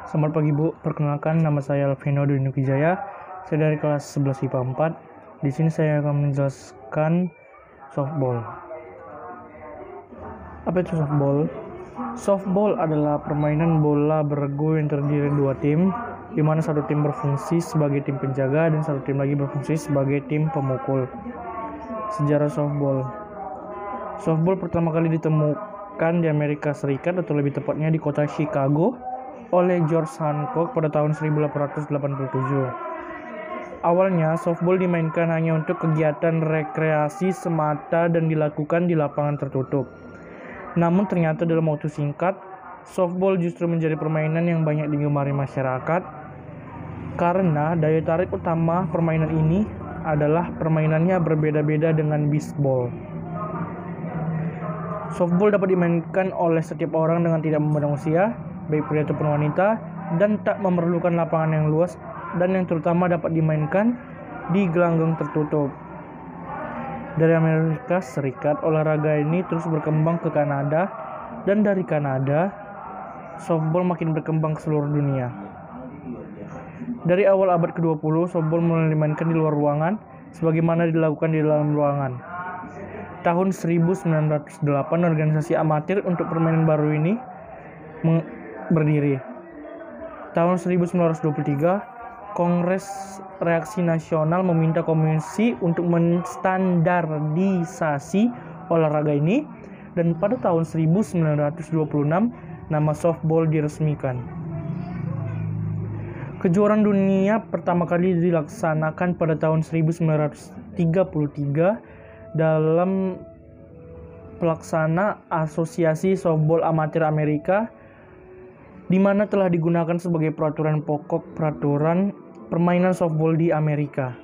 Selamat pagi Bu, perkenalkan nama saya Alvino Dunukijaya. Saya dari kelas 11 IPA 4. Di sini saya akan menjelaskan softball. Apa itu softball? Softball adalah permainan bola beregu yang terdiri dari dua tim, di mana satu tim berfungsi sebagai tim penjaga dan satu tim lagi berfungsi sebagai tim pemukul. Sejarah softball. Softball pertama kali ditemukan di Amerika Serikat, atau lebih tepatnya di kota Chicago, oleh George Hancock pada tahun 1887. Awalnya, softball dimainkan hanya untuk kegiatan rekreasi semata dan dilakukan di lapangan tertutup. Namun ternyata dalam waktu singkat, softball justru menjadi permainan yang banyak digemari masyarakat karena daya tarik utama permainan ini adalah permainannya berbeda-beda dengan bisbol. Softball dapat dimainkan oleh setiap orang dengan tidak memandang usia, baik pria ataupun wanita, dan tak memerlukan lapangan yang luas, dan yang terutama dapat dimainkan di gelanggang tertutup. Dari Amerika Serikat, olahraga ini terus berkembang ke Kanada, dan dari Kanada, softball makin berkembang ke seluruh dunia. Dari awal abad ke-20, softball mulai dimainkan di luar ruangan, sebagaimana dilakukan di dalam ruangan. Tahun 1908, organisasi amatir untuk permainan baru ini berdiri. Tahun 1923, Kongres Reaksi Nasional meminta komisi untuk menstandardisasi olahraga ini, dan pada tahun 1926 nama softball diresmikan. Kejuaraan dunia pertama kali dilaksanakan pada tahun 1933 dalam pelaksana Asosiasi Softball Amatir Amerika, di mana telah digunakan sebagai peraturan pokok peraturan permainan softball di Amerika.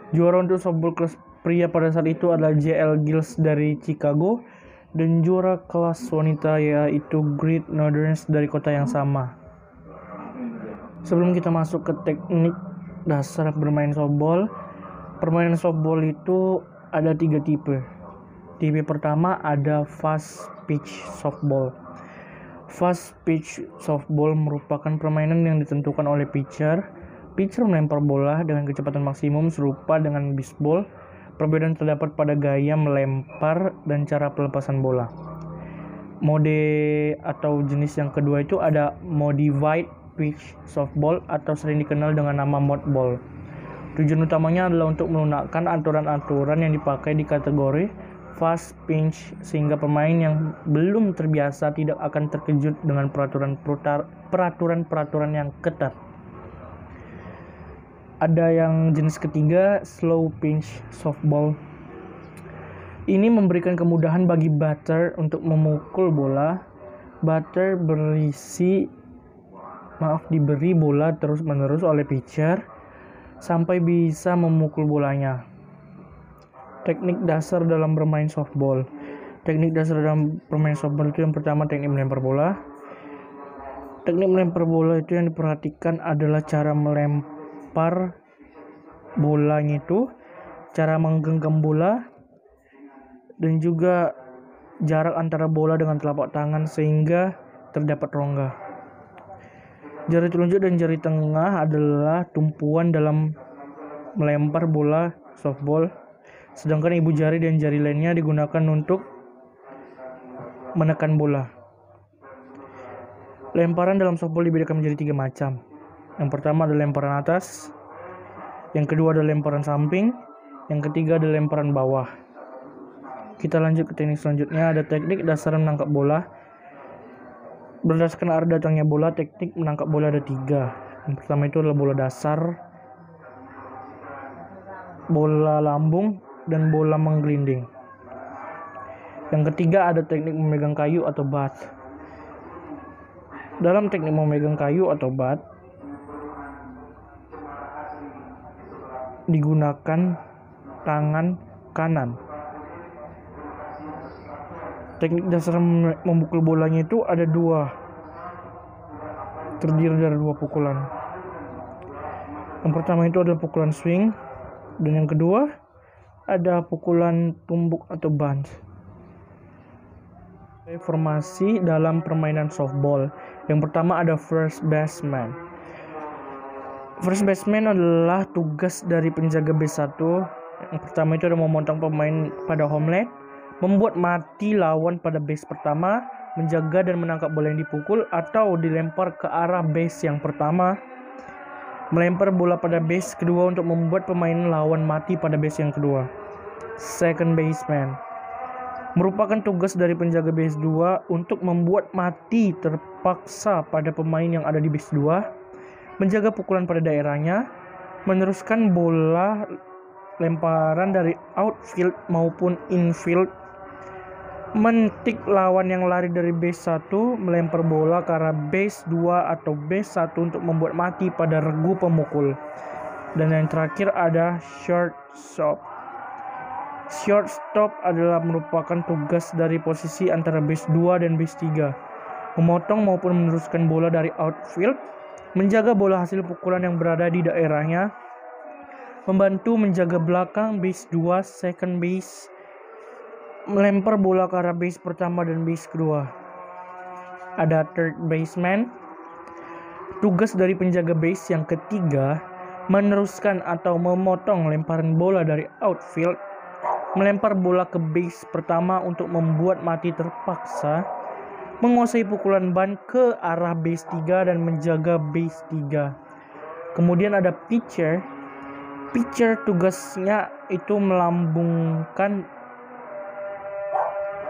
Juara untuk softball kelas pria pada saat itu adalah J.L. Giles dari Chicago, dan juara kelas wanita yaitu Great Northern dari kota yang sama. Sebelum kita masuk ke teknik dasar bermain softball, permainan softball itu ada 3 tipe. Tipe pertama ada fast pitch softball. Fast pitch softball merupakan permainan yang ditentukan oleh pitcher. Pitcher melempar bola dengan kecepatan maksimum serupa dengan bisbol. Perbedaan terdapat pada gaya melempar dan cara pelepasan bola. Mode atau jenis yang kedua itu ada modified pitch softball, atau sering dikenal dengan nama modball. Tujuan utamanya adalah untuk melunakkan aturan-aturan yang dipakai di kategori fast pitch, sehingga pemain yang belum terbiasa tidak akan terkejut dengan peraturan-peraturan yang ketat. Ada yang jenis ketiga, slow pitch softball. Ini memberikan kemudahan bagi batter untuk memukul bola. Batter diberi bola terus-menerus oleh pitcher sampai bisa memukul bolanya. Teknik dasar dalam bermain softball. Teknik dasar dalam bermain softball itu yang pertama teknik melempar bola. Teknik melempar bola itu yang diperhatikan adalah cara melempar bolanya itu, cara menggenggam bola, dan juga jarak antara bola dengan telapak tangan sehingga terdapat rongga. Jari telunjuk dan jari tengah adalah tumpuan dalam melempar bola softball, sedangkan ibu jari dan jari lainnya digunakan untuk menekan bola. Lemparan dalam softball dibedakan menjadi 3 macam. Yang pertama adalah lemparan atas, yang kedua adalah lemparan samping, yang ketiga adalah lemparan bawah. Kita lanjut ke teknik selanjutnya, ada teknik dasar menangkap bola. Berdasarkan arah datangnya bola, teknik menangkap bola ada 3. Yang pertama itu adalah bola dasar, bola lambung, dan bola menggelinding. Yang ketiga ada teknik memegang kayu atau bat. Dalam teknik memegang kayu atau bat digunakan tangan kanan. Teknik dasar memukul bolanya itu ada 2, terdiri dari 2 pukulan. Yang pertama itu adalah pukulan swing, dan yang kedua ada pukulan tumbuk atau bunt. Formasi dalam permainan softball. Yang pertama ada first baseman. First baseman adalah tugas dari penjaga base 1. Yang pertama itu ada memotong pemain pada home plate, membuat mati lawan pada base pertama, menjaga dan menangkap bola yang dipukul atau dilempar ke arah base yang pertama, melempar bola pada base kedua untuk membuat pemain lawan mati pada base yang kedua. Second baseman merupakan tugas dari penjaga base 2 untuk membuat mati terpaksa pada pemain yang ada di base 2, menjaga pukulan pada daerahnya, meneruskan bola lemparan dari outfield maupun infield, mentik lawan yang lari dari base 1, melempar bola ke arah base 2 atau base 1 untuk membuat mati pada regu pemukul. Dan yang terakhir ada shortstop. Shortstop adalah merupakan tugas dari posisi antara base 2 dan base 3, memotong maupun meneruskan bola dari outfield, menjaga bola hasil pukulan yang berada di daerahnya, membantu menjaga belakang base 2, second base, melempar bola ke arah base pertama dan base kedua. Ada third baseman. Tugas dari penjaga base yang ketiga, meneruskan atau memotong lemparan bola dari outfield, melempar bola ke base pertama untuk membuat mati terpaksa, menguasai pukulan ban ke arah base 3 dan menjaga base 3. Kemudian ada pitcher. Pitcher tugasnya itu melambungkan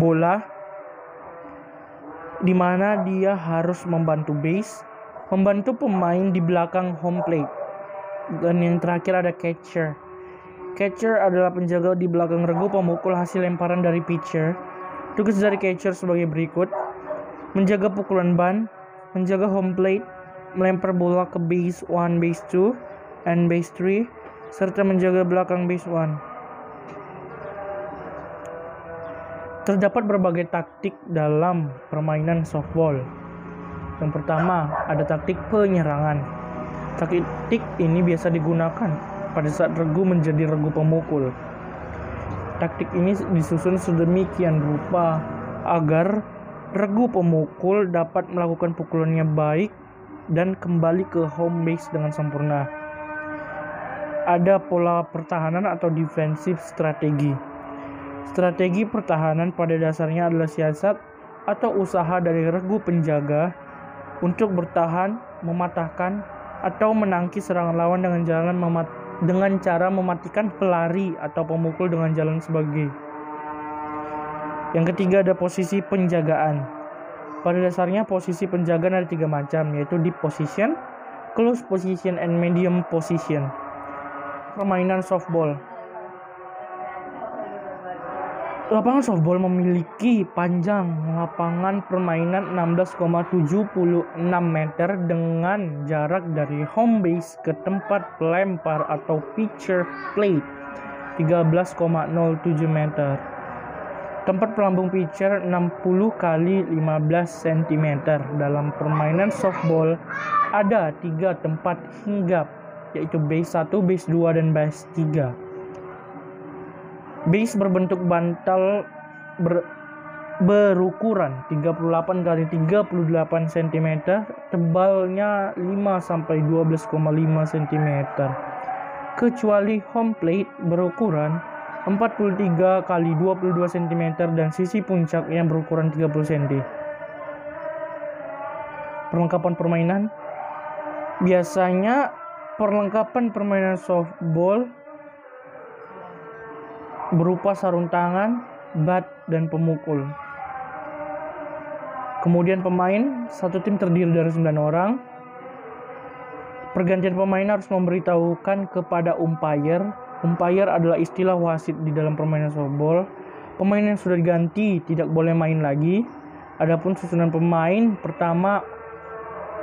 bola, di mana dia harus membantu base, membantu pemain di belakang home plate. Dan yang terakhir ada catcher. Catcher adalah penjaga di belakang regu pemukul hasil lemparan dari pitcher. Tugas dari catcher sebagai berikut: menjaga pukulan ban, menjaga home plate, melempar bola ke base 1, base 2, and base 3, serta menjaga belakang base 1. Terdapat berbagai taktik dalam permainan softball. Yang pertama, ada taktik penyerangan. Taktik ini biasa digunakan pada saat regu menjadi regu pemukul. Taktik ini disusun sedemikian rupa agar regu pemukul dapat melakukan pukulannya baik dan kembali ke home base dengan sempurna. Ada pola pertahanan atau defensive strategi. Strategi pertahanan pada dasarnya adalah siasat atau usaha dari regu penjaga untuk bertahan, mematahkan, atau menangkis serangan lawan dengan cara mematikan pelari atau pemukul dengan jalan sebagai. Yang ketiga ada posisi penjagaan. Pada dasarnya posisi penjagaan ada 3 macam, yaitu deep position, close position, and medium position. Permainan softball. Lapangan softball memiliki panjang lapangan permainan 16,76 meter dengan jarak dari home base ke tempat pelempar atau pitcher plate 13,07 meter. Tempat pelambung pitcher 60 kali 15 cm. Dalam permainan softball ada 3 tempat hinggap, yaitu base 1, base 2, dan base 3. Base berbentuk bantal berukuran 38 kali 38 cm, tebalnya 5 sampai 12,5 cm. Kecuali home plate berukuran 43 kali 22 cm dan sisi puncaknya berukuran 30 cm. Perlengkapan permainan. Biasanya perlengkapan permainan softball berupa sarung tangan, bat, dan pemukul. Kemudian pemain, satu tim terdiri dari 9 orang. Pergantian pemain harus memberitahukan kepada umpire. Umpire adalah istilah wasit di dalam permainan softball. Pemain yang sudah diganti tidak boleh main lagi. Adapun susunan pemain, pertama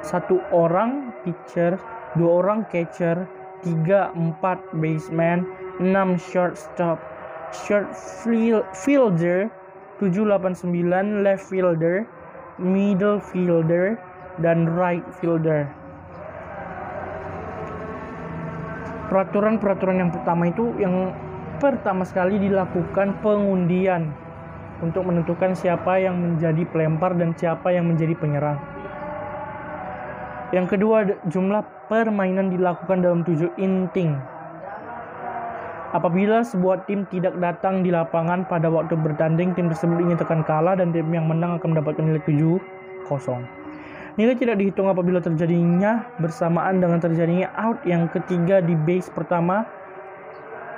1 orang pitcher, 2 orang catcher, 3-4 baseman, 6 shortstop, short fielder, 7-8-9 left fielder, middle fielder, dan right fielder. Peraturan yang pertama itu, yang pertama sekali dilakukan pengundian untuk menentukan siapa yang menjadi pelempar dan siapa yang menjadi penyerang. Yang kedua, jumlah permainan dilakukan dalam 7 inning. Apabila sebuah tim tidak datang di lapangan pada waktu bertanding, tim tersebut dinyatakan kalah dan tim yang menang akan mendapatkan nilai 7-0. Nilai tidak dihitung apabila terjadinya bersamaan dengan terjadinya out yang ketiga di base pertama,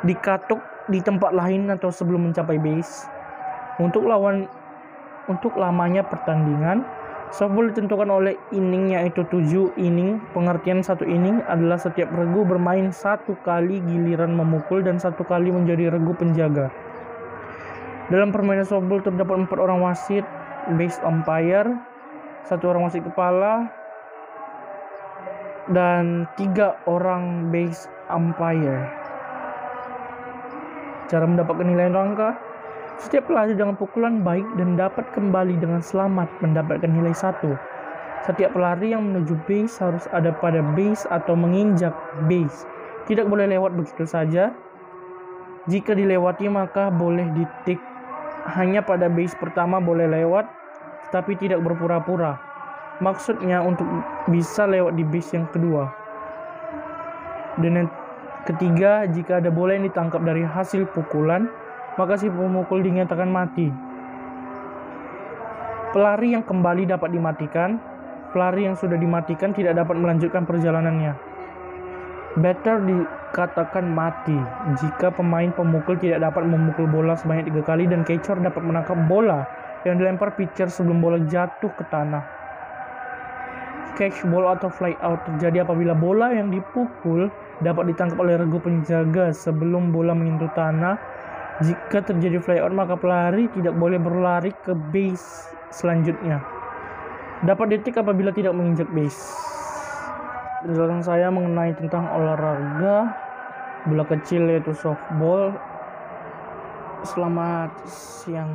dikatuk di tempat lain atau sebelum mencapai base. Untuk lamanya pertandingan, softball ditentukan oleh inning, yaitu 7 inning. Pengertian 1 inning adalah setiap regu bermain 1 kali giliran memukul dan 1 kali menjadi regu penjaga. Dalam permainan softball terdapat 4 orang wasit, base umpire, 1 orang wasit kepala, dan 3 orang base umpire. Cara mendapatkan nilai rangka: setiap pelari dengan pukulan baik dan dapat kembali dengan selamat mendapatkan nilai 1. Setiap pelari yang menuju base harus ada pada base atau menginjak base. Tidak boleh lewat begitu saja. Jika dilewati maka boleh ditik. Hanya pada base pertama boleh lewat, tetapi tidak berpura-pura. Maksudnya untuk bisa lewat di base yang kedua. Dan yang ketiga, jika ada bola yang ditangkap dari hasil pukulan, maka si pemukul dinyatakan mati. Pelari yang kembali dapat dimatikan. Pelari yang sudah dimatikan tidak dapat melanjutkan perjalanannya. Batter dikatakan mati jika pemain pemukul tidak dapat memukul bola sebanyak 3 kali dan catcher dapat menangkap bola yang dilempar pitcher sebelum bola jatuh ke tanah. Catch ball atau fly out terjadi apabila bola yang dipukul dapat ditangkap oleh regu penjaga sebelum bola menyentuh tanah. Jika terjadi fly out, maka pelari tidak boleh berlari ke base selanjutnya. Dapat ditik apabila tidak menginjak base. Penjelasan saya mengenai tentang olahraga bola kecil yaitu softball. Selamat siang.